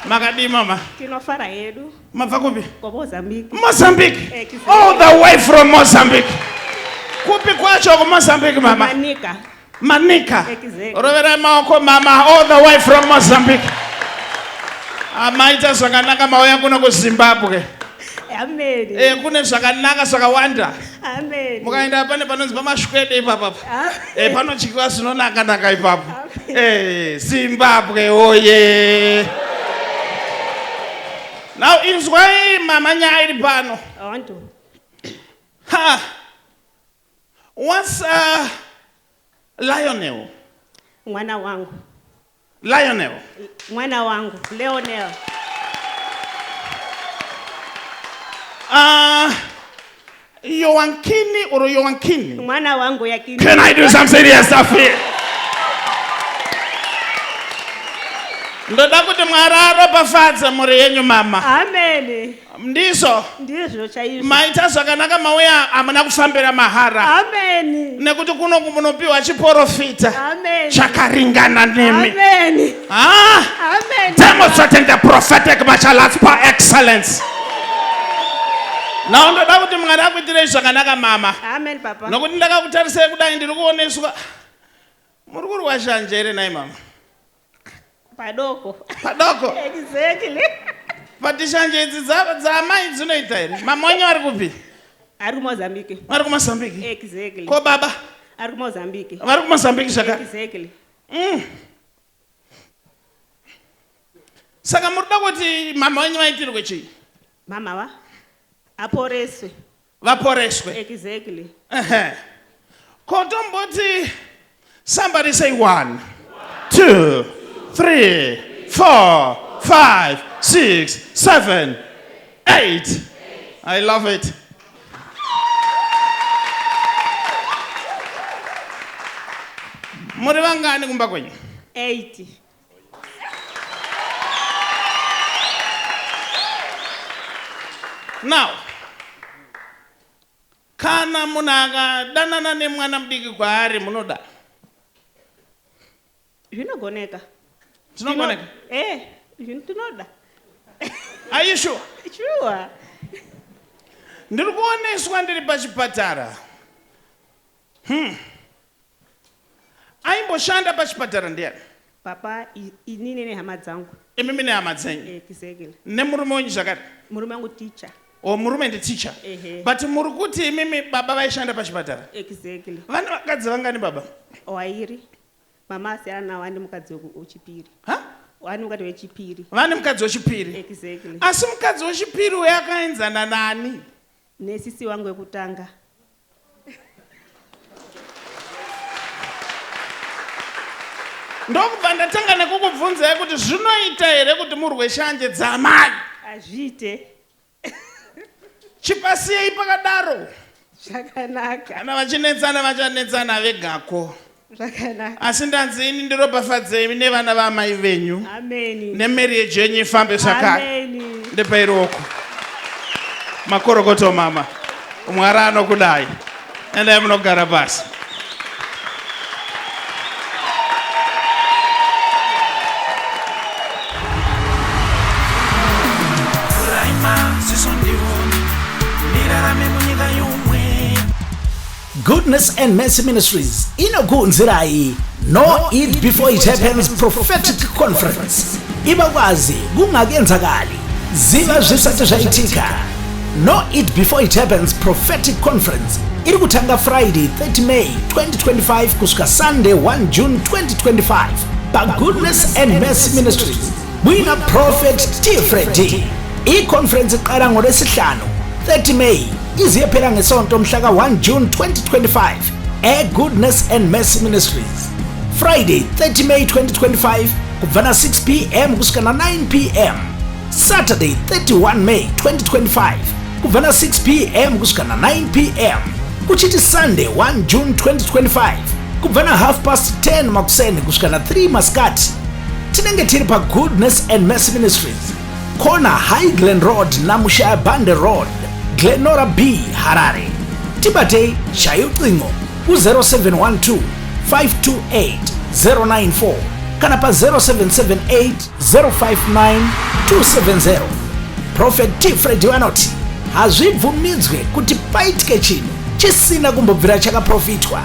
Makadi mama. Tinofara yedu. Mabva kupi? Mozambique. Mozambique. All the way from Mozambique. Kupi kwacho ku Mozambique mama? Manika. Manika. Exactly. Rovera maoko mama all the way from Mozambique. Amaita zvakanaka mauya kuno ku Zimbabwe. Amen. Kune zvakanaka zvakawanda. Amen. Mukaenda pane panonzi pamashwede ipapo. Panochikwa zvinonaka naka ipapo. Zimbabwe oye. Now inzwai mama nyaya iri pano. What's Lionel? Mwana wangu. Lionel. Mwana wangu. Leonel. Yoankini or Yoankini? Mwana wangu yakini. Can I do some serious stuff here? Ndoda kuti mwararo pafadza muri yenyu mama. Amen. Ndizo. Ndizvo chaizvo. Maita zvakanaka mauya amuna kufambira mahara. Amen. Nekuti kuno kumunopiwa chiprofita. Amen. Chakaringana nemi. Amen. Amen. Demonstrating the prophetic martial arts per excellence. Now ndoda kuti mwari kuitire zvakanaka mama. Amen papa. Nokuti ndakakutarisai kudai ndiri kuoneswa. Muri kurwa zhanje here nai mama. Padoko. Exactly. But zhanje idzi dzamai dzinoita here. Mama wanyu ari kupi? Ari kuMozambique. Ari kuMozambique. Exactly. Ko baba? Ari kuMozambique. Vari kuMozambique zvakare. Exactly. Saka muri kuda kuti mama wanyu vaitirwe chii? Mama va? Aporeswe. Vaporeswe. Exactly. Kotomboti somebody say 1, 2, 3, 4, 5, 6, 7, 8. I love it. Muri vangani kumba kwenyu? 8. Now, kana munaka danana nemwana mudiki kwaari munoda? Zvinogoneka. Zvinogoneka? Tinoda. Are you sure? Sure. Ndiri kuoneswa ndiri pachipatara. Aimboshanda pachipatara ndiani? Papa, inini nehama dzangu. Imimi nehama dzenyu? Exactly. Nemurume wenyu zvakare? Murume wangu teacher. Murume ndi teacher. But muri kuti imimi baba vaishanda pachipatara? Exactly. Vane vakadzi vangani baba? Wairi. Mama asiyana nawo andi mukadzi wechipiri. Wani mukadzi wechipiri. Vane mukadzi wechipiri? Exactly. Asi mukadzi wechipiri uyo akaenzana nani? Nesisi wangu wekutanga. Ndokubva ndatanga nekukubvunzai kuti zvinoita here kuti murwe shanje dzamai? Azviite. Chipasiyei pakadaro. Zvakanaka. Kana vachinetsana vachanetsana vegako. Zvakanaka. Asi ndanzi ini ndiropafadzei nevana vamai venyu. Amen. Nemarriage yenyu ifambe zvakare. Amen. Ndepai ruoko. Makorokoto mama. Mwari anokudai. Endai munogara pasi. Goodness and Mercy Ministries inokunzirai No Eat Before It Happens Prophetic Conference. Ibakwazi kungakenzakali ziva zvisati zvaitika. No Eat Before It Happens Prophetic Conference iri kutanga Friday 30 May 2025 kusvika Sunday 1 June 2025 pa Goodness and Mercy Ministries. Mwina Prophet T Freddy. I-conference iqala ngoLwesihlanu 30 May iziyephela ngesonto mhla ka 1 June 2025 Goodness and Mercy Ministries. Friday 30 May 2025 kuvana 6 p.m. kusvika na 9 p.m. Saturday 31 May 2025 kuvana 6 p.m. kusvika na 9 p.m. Kuchiti Sunday 1 June 2025 kuvana 10:30 makuseni kusvika na 3 maskati. Tinenge tiri pa Goodness and Mercy Ministries, corner High Glen Road na Mushaya Bande Road, Glenora B, Harare. Tibate shayo ucingo u 0712 528 094 kana pa 0778 059 270. Prophet T Freddy wanoti hazvibvumidzwe kuti paitike chinhu chisina kumbobvira chakaprofitwa.